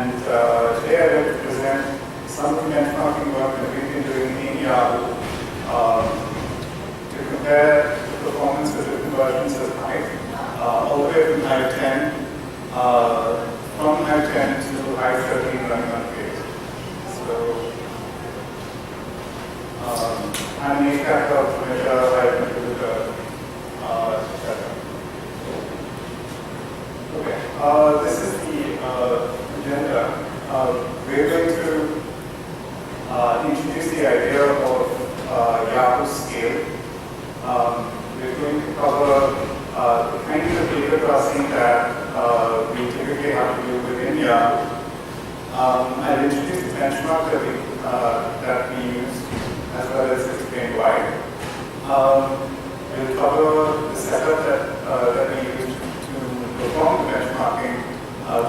And today I will present some of the benchmarking work that we've been doing in Yahoo to compare the performance of different versions of Hive, all the way from Hive 10, from Hive 10 to Hive 13 running on Hive. So I'm a backup meta, Hive computer, etc. Okay, this is the agenda. We're going to introduce the idea of Yahoo scale. We're going to cover the kind of data processing that we typically have to do within Yahoo. I'll introduce the benchmark that we use, as well as explain why. We'll cover the setup that we use to perform the benchmarking,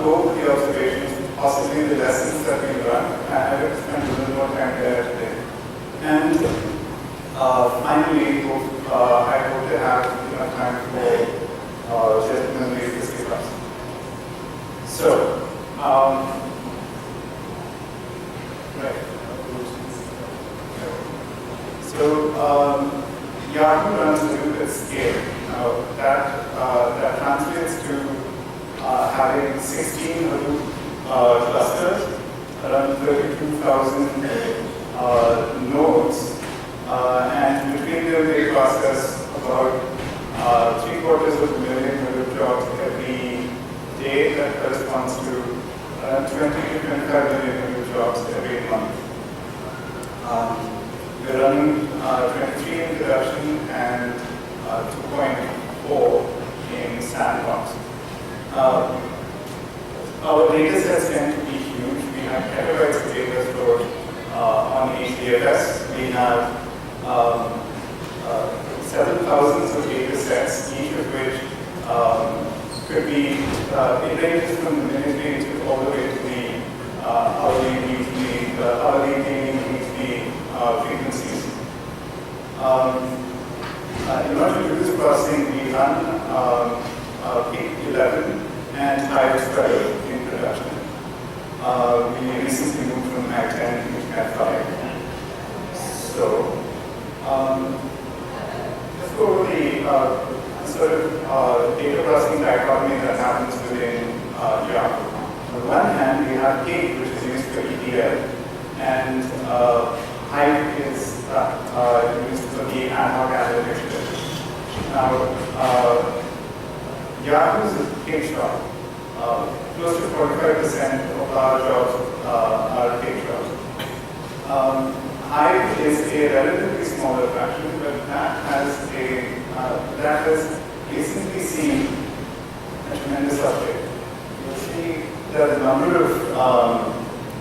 go over the observations, possibly the lessons that we learned, and I will spend a little more time there today. And finally, I hope to have enough time for gentlemen to discuss. So, right. So, Yahoo runs Hadoop at scale. Now, that translates to having 16 Hadoop clusters, around 32,000 nodes, and between them they process about 750,000 Hadoop jobs every day. That corresponds to around 20 to 25 million Hadoop jobs every month. We're running 23 in production and 2.4 in sandbox. Our data sets tend to be huge. We have petabytes of data stored on HDFS. We have several thousands of data sets, each of which could be, it ranges from the minute range all the way to the hourly, weekly, daily, weekly frequencies. In order to do this processing, we run peak 11 and Hive 12 in production. We recently moved from Hive 10 to Hive 5. So, let's go over the sort of data processing dichotomy that happens within Yahoo. On the one hand, we have Hive, which is used for ETL, and Hive is used for the ad hoc analytics. Now, Yahoo is a paid job. Close to 45% of our jobs are paid jobs. Hive is a relatively smaller fraction, but that has recently seen a tremendous uptake. You'll see that the number of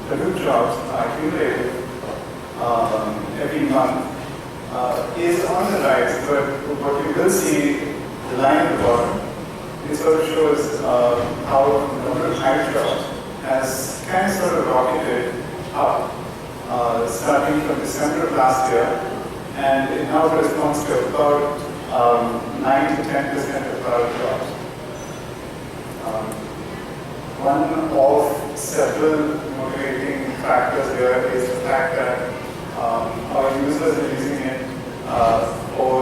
Hadoop jobs accumulated every month is on the rise, but what you will see, the line at the bottom, it sort of shows how the number of Hive jobs has kind of sort of rocketed up, starting from December of last year, and it now corresponds to about 9 to 10% of our jobs. One of several motivating factors here is the fact that our users are using it for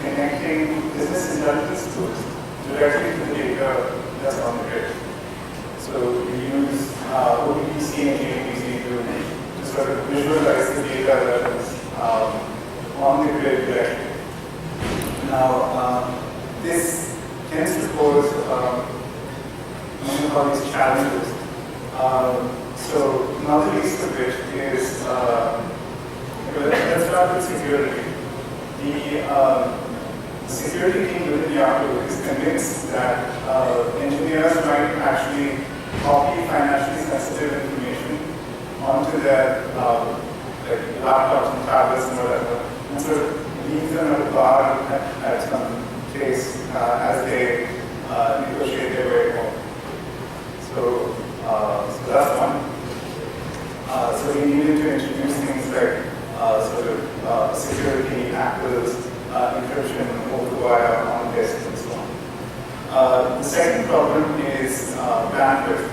connecting business intelligence tools directly to the data that's on the grid. So we use OpenBC and JPC to sort of visualize the data that is on the grid directly. Now, this tends to pose many of these challenges. So, not the least of which is, let's start with security. The security team within Yahoo is convinced that engineers might actually copy financially sensitive information onto their laptops and tablets and whatever, and sort of leave them at a bar at some place as they negotiate their way home. So that's one. So we needed to introduce things like sort of security actors, encryption over the wire on disk and so on. The second problem is bandwidth.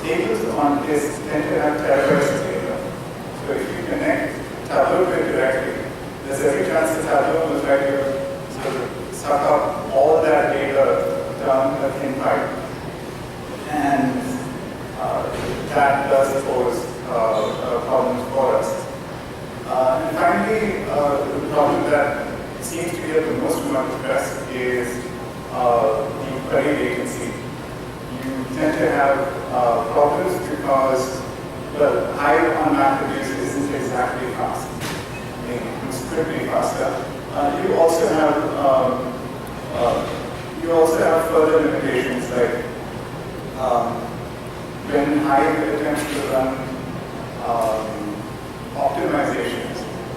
tables on disk tend to have terabytes of data. So if you connect Tableau to it directly, there's every chance that Tableau will try to sort of suck up all that data down a thin pipe. And that does pose problems for us. And finally, the problem that seems to get the most amount of press is the query latency. You tend to have problems because, well, Hive on MapReduce isn't exactly fast. I mean, it's pretty faster. You also have further limitations like when Hive attempts to run optimizations,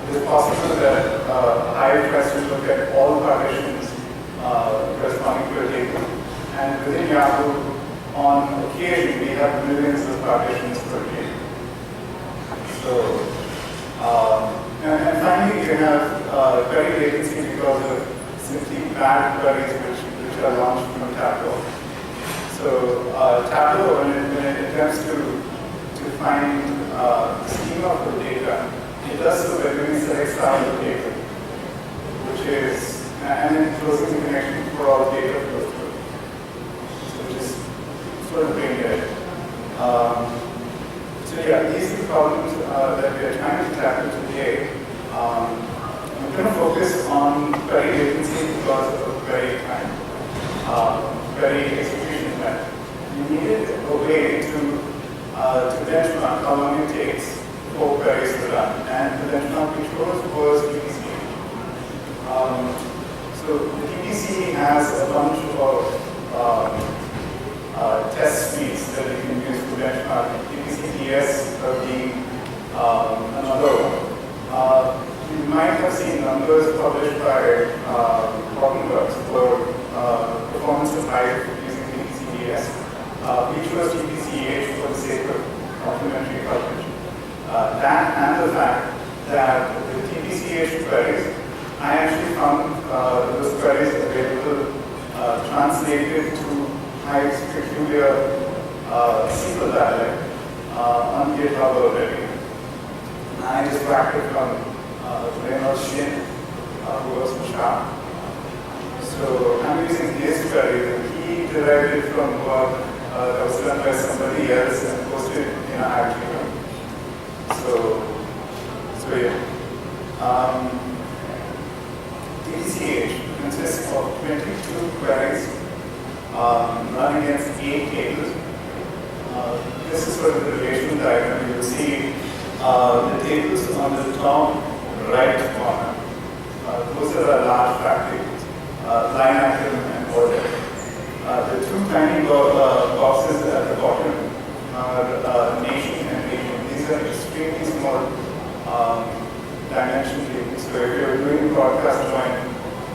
it is possible that Hive tries to look at all partitions corresponding to a table. And within Yahoo, on occasion, we have millions of partitions per table. So, and finally, you have query latency because of simply bad queries which are launched from Tableau. So Tableau, when it attempts to find schema of the data, it does so by doing select style of data, which is, and then closing the connection for all data flows through. So which is sort of brain dead. So yeah, these are the problems that we are trying to tackle today. I'm going to focus on query latency because of query time, query execution time. We needed a way to benchmark how long it takes for queries to run, and the benchmark we chose was TPC. So the TPC has a bunch of test suites that you can use to benchmark. TPC-DS being another one. You might have seen numbers published by Cogniworks for performance of Hive using TPC-DS. We chose TPC-H for the sake of complementary coverage. That and the fact that the TPC-H queries, I actually found those queries available translated to Hive's peculiar SQL dialect on GitHub already. I just whacked it from Reynolds Shin, who was in Sharp. So I'm using his query, and he derived it from work that was done by somebody else and posted in a Hive repo. So yeah. TPC-H consists of 22 queries run against 8 tables. This is sort of the relational diagram. You'll see the tables on the top right corner. Those are our large fact tables, line item and order. The two tiny boxes at the bottom are nation and region. These are extremely small dimension tables. So if you're doing broadcast join,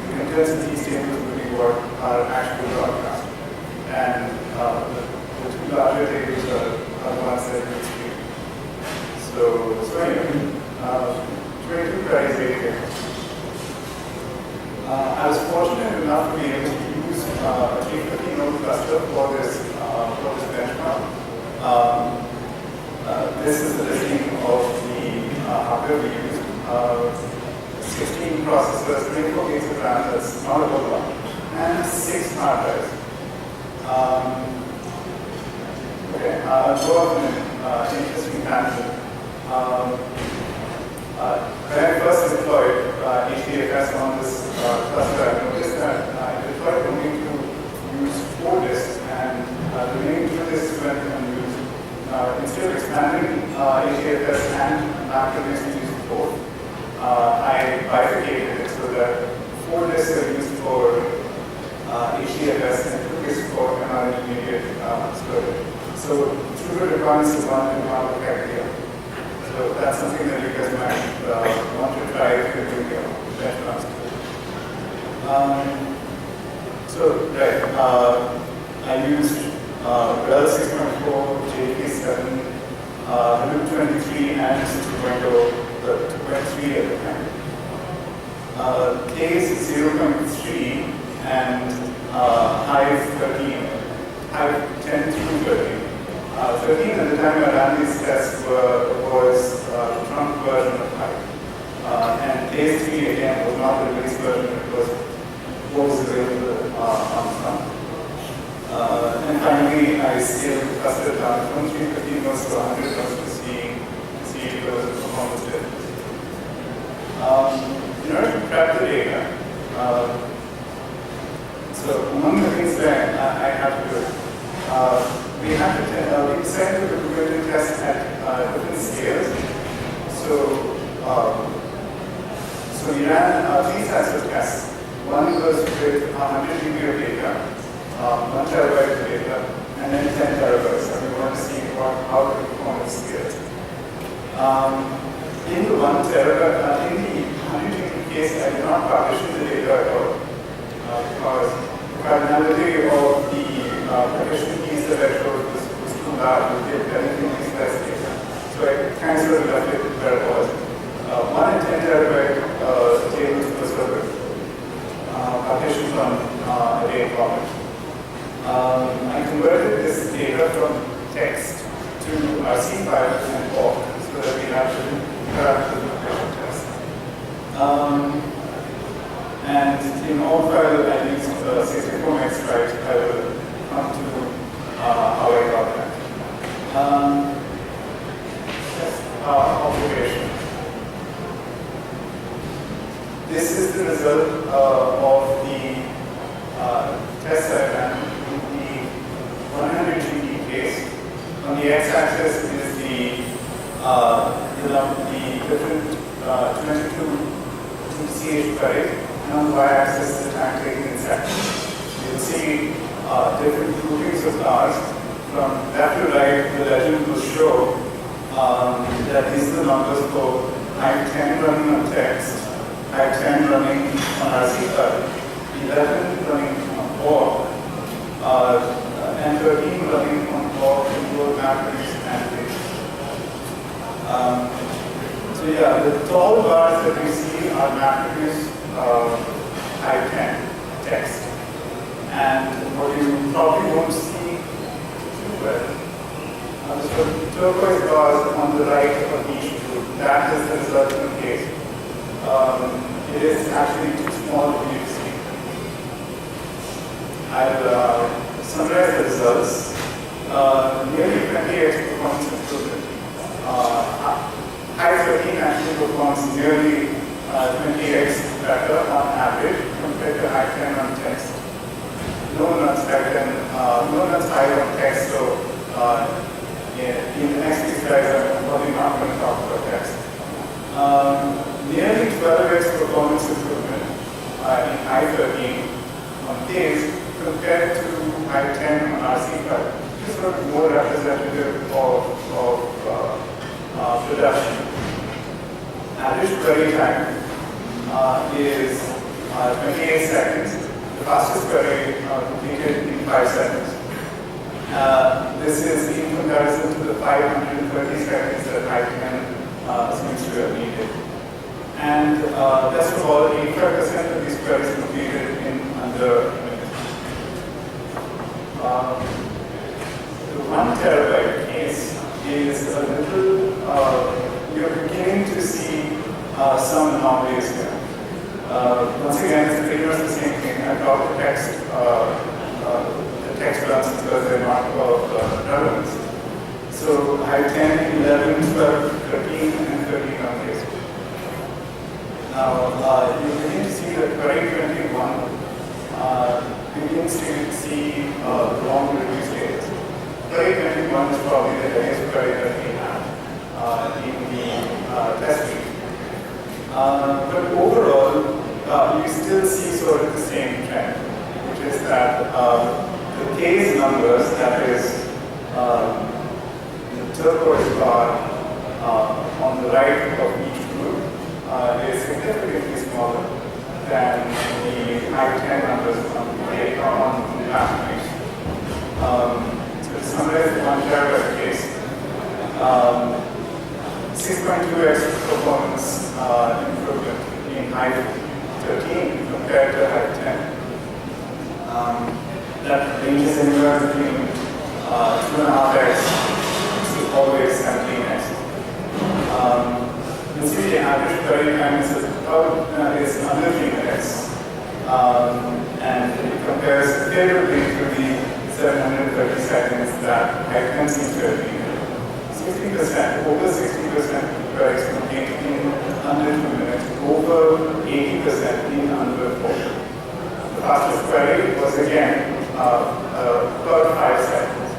you can tell that these tables will be what are actual broadcast. And the two larger tables are the ones that you see. So anyway, 22 queries here. I was fortunate enough to be able to use a 350 node cluster for this benchmark. This is the listing of the hardware we used. 16 processors, 24 gigs of RAM, that's not a whole lot, and 6 hard drives. Okay, I'll go off an interesting tangent. When I first deployed HDFS on this cluster, I noticed that I deployed only to use 4 disks, and the remaining 2 disks went unused. Instead of expanding HDFS and MapReduce to use 4, I bifurcated it so that 4 disks are used for HDFS and 2 disks for MR intermediate storage. So through the requirements of one and one effect here. So that's something that you guys might want to try if you're doing your benchmarks. I used RHEL 6.4, JK7, Hadoop 23, and 2.0, the 2.3 at the time. Case 0.3 and Hive 13, Hive 10 through 13. 13 at the time I ran these tests was the trunk version of Hive. And Days 3 again was not the release version, it was what was available on trunk. And finally, I scaled the cluster down from 350 nodes to 100 nodes to see if there was a performance difference. In order to track the data, so among the things that I have to do, we decided to do the test at different scales. So we ran 3 sets of tests. One was with 100 GB of data, 1 terabyte of data, and then 10 terabytes. And we want to see how the performance scales. In the 1 terabyte, in the 100 GB case, I did not partition the data at all. Because the cardinality of the partition keys that I showed was too large to get anything in less data. So I kind of sort of left it where it was. 1 and 10 terabyte tables per server, partitioned on a data format. I converted this data from text to RC file and awk so that we have to interact with the partition test. And in all file, I used 64 megs write. I will come to how I got that. Observation. This is the result of the test I ran in the 100 GB case. On the x-axis is the different 22 CH queries, and on the y-axis is the time taken in seconds. You'll see different groupings of stars. From left to right, the legend will show that these are the numbers for Hive 10 running on text, Hive 10 running on RC file, 11 running on awk, and 13 running on awk in both mappings and pages. So yeah, the tall bars that we see are MapReduce Hive 10 text. And what you probably won't see too well, the turquoise bars on the right of each group, that is the resultant case. It is actually too small for you to see. I'll summarize the results. Nearly 20x performance improvement. Hive 13 actually performs nearly 20x better on average compared to Hive 10 on text. No one runs Hive 10, no one runs Hive on text, so in the next few slides I'm probably not going to talk about text. Nearly 12x performance improvement in Hive 13 on days compared to Hive 10 on RC file. This is sort of more representative of production. Average query time is 28 seconds. The fastest query completed in 5 seconds. This is in comparison to the 530 seconds that Hive 10 seems to have needed. And best of all, 85% of these queries completed in under a minute. The 1 terabyte case is a little, you're beginning to see some anomalies here. Once again, it's pretty much the same thing. I dropped the text runs because they're not of relevance. So Hive 10, 11, 12, 13, and 13 on this. Now, you begin to see that query 21 begins to see long release dates. Query 21 is probably the heaviest query that we have in the test week. But overall, you still see sort of the same trend, which is that the case numbers, that is the turquoise bar on the right of each group, is significantly smaller than the Hive 10 numbers on the mappings. So to summarize the 1 terabyte case, 6.2x performance improvement in Hive 13 compared to Hive 10. That ranges anywhere between 2.5x query time is under 3 minutes. And it compares favorably to the 730 seconds that Hive seems to have been. 60%, over 60% queries complete in under 2 minutes, over 80% in under 4. The fastest query was again per 5 seconds.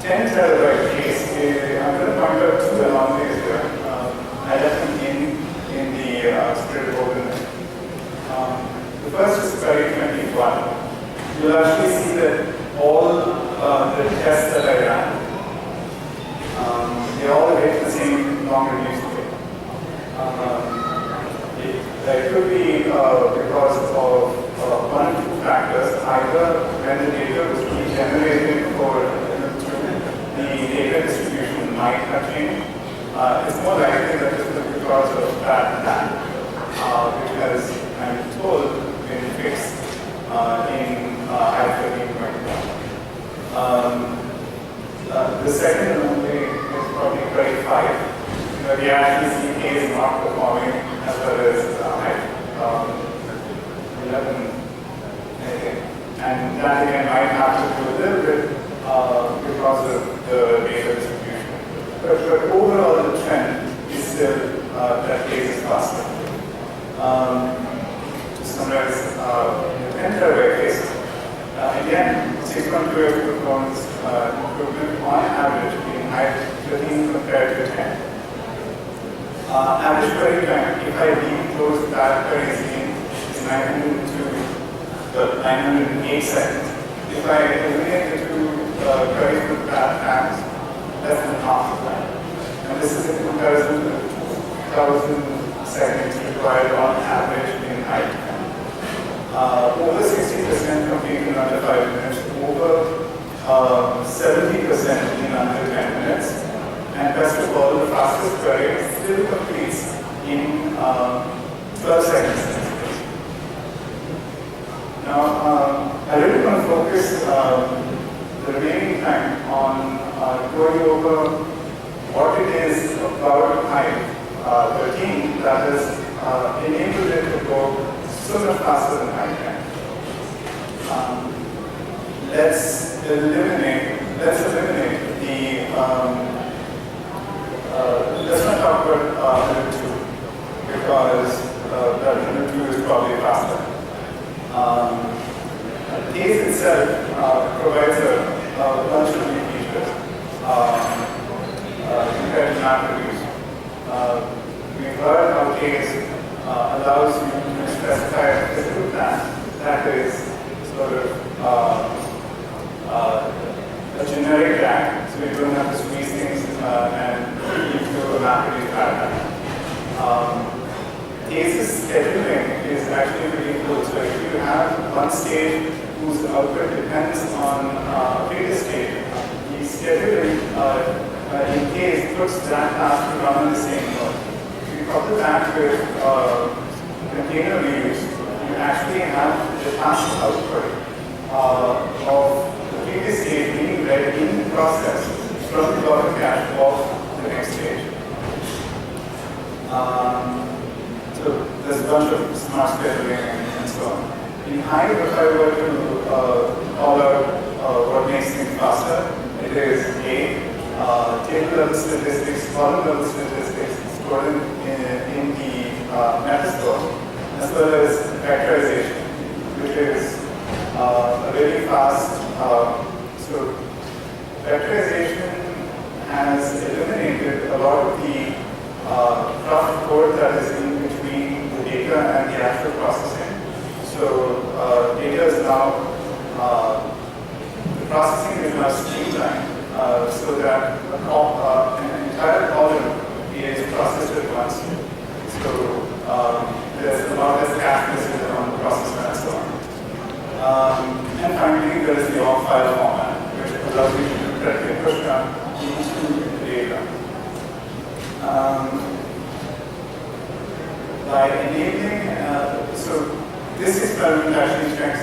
10 terabyte case, I'm going to point out 2 anomalies here. I left them in the spread overnight. The first is query 21. You'll actually see that all the tests that I ran, they all hit the same long review state. It could be because of one or two factors. Either when the data was being generated for the data distribution might have changed. It's more likely that this was because of that lag, which has, I'm told, been fixed in Hive 13.1. The second anomaly is probably query 5. The actually CK is not performing as well as Hive 11, anything. And that again might have to do a little bit because of the data distribution. But overall, the trend is still that case is faster. To summarize, in the 10 terabyte case, again, 6.2x performance improvement on average in Hive 13 compared to 10. Average query time, if I reclose that query scene, is 908 seconds. If I eliminate the two queries with bad times, less than half of that. And this is in comparison to 1,000 seconds required on average in Hive. Over 60% complete in under 5 minutes, over 70% in under 10 minutes, and best of all, the fastest query still completes in 12 seconds. Now, I really want to focus the remaining time on going over what it is about Hive 13 that has enabled it to go so much faster than Hive 10. Let's eliminate the, let's not talk about Hadoop 2 because that Hadoop 2 is probably faster. Case itself provides a bunch of new features compared to MapReduce. We've heard how Case allows you to specify a physical plan that is sort of a generic tag, so you don't have to squeeze things and keep to a MapReduce paradigm. Cases scheduling is actually really cool. So if you have one stage whose output depends on previous stage, the scheduling in case puts that task to run on the same node. If you couple that with container reuse, you actually have the task output of the previous stage being read in the process from the bottom cache of the next stage. So there's a bunch of smart scheduling and so on. In Hive, if I were to call out what makes things faster, it is table level statistics, column level statistics stored in the meta store, as well as vectorization, which is a really fast. So vectorization has eliminated a lot of the rough code that is in between the data and the actual processing. So data is now, the processing is now streamlined so that an entire column is processed at once. So there's a lot less cache missing on the processor and so on. And finally, there is the all file format, which allows you to directly push down into the data. By enabling, so this experiment actually checks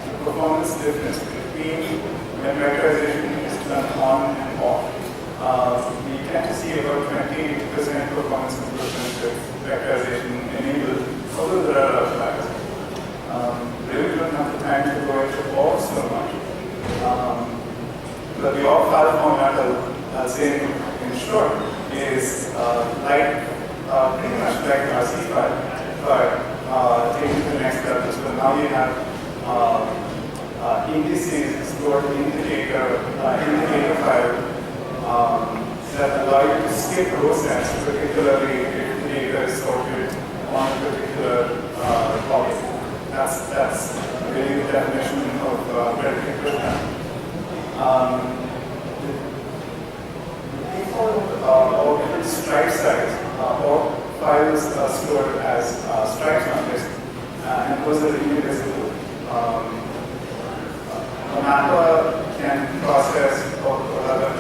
the performance difference between when vectorization is done on and off. we tend to see about 20% performance improvement with vectorization enabled, although there are other flags. Really don't have the time to go into all so much. But the all file format, I'll say in short, is pretty much like an RC file, but taking to the next step. So now you have indices stored in the data file that allow you to skip process, particularly if the data is sorted on a particular column. That's really the definition of predicate pushdown. The default orbital stripe size, all files are stored as stripes on disk, and those are really visible. A mapper can process, or rather,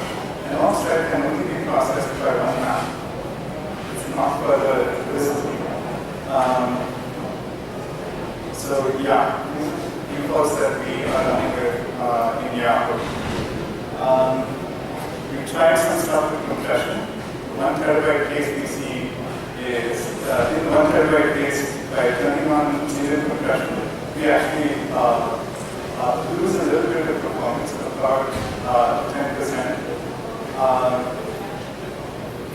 an all stripe can only be processed by one map. It's not further visible. So yeah, defaults that we are running with in Yahoo. We tried some stuff with compression. 1 terabyte case we see is, in 1 terabyte case, by turning on serial compression, we actually lose a little bit of performance, about 10%.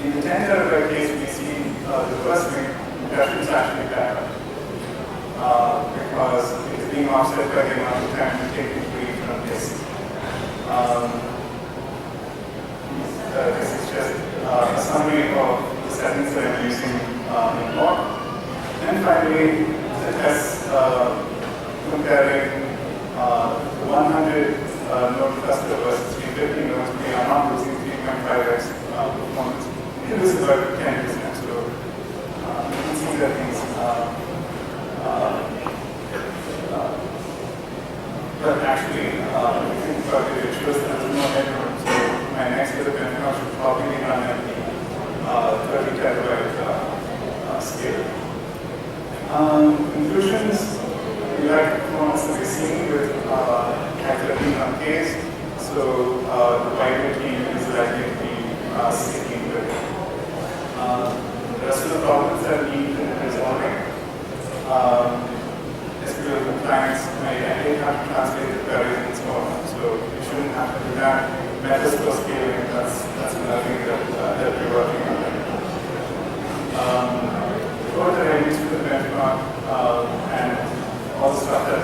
In the 10 terabyte case, we see the first thing, compression is actually better. Because it's being offset by the amount of time to take it free from disk. This is just a summary of the settings that I'm using in log. And finally, the test comparing 100 node cluster versus 350 nodes. We are not losing 3.5x performance. We lose about 10%. So you can see that things. But actually, if you think about it, it shows that there's no headroom. So my next bit of benchmark should probably be run at the 30 terabyte scale. Conclusions, we like the performance that we're seeing with Hive on case. So the wider team is likely to be sticking with it. The rest of the problems that need resolving. SQL compliance, I hate have to translate the queries and so on, so you shouldn't have to do that. Methods for scaling, that's another thing that we're working on. The code that I use for the benchmark and all the stuff that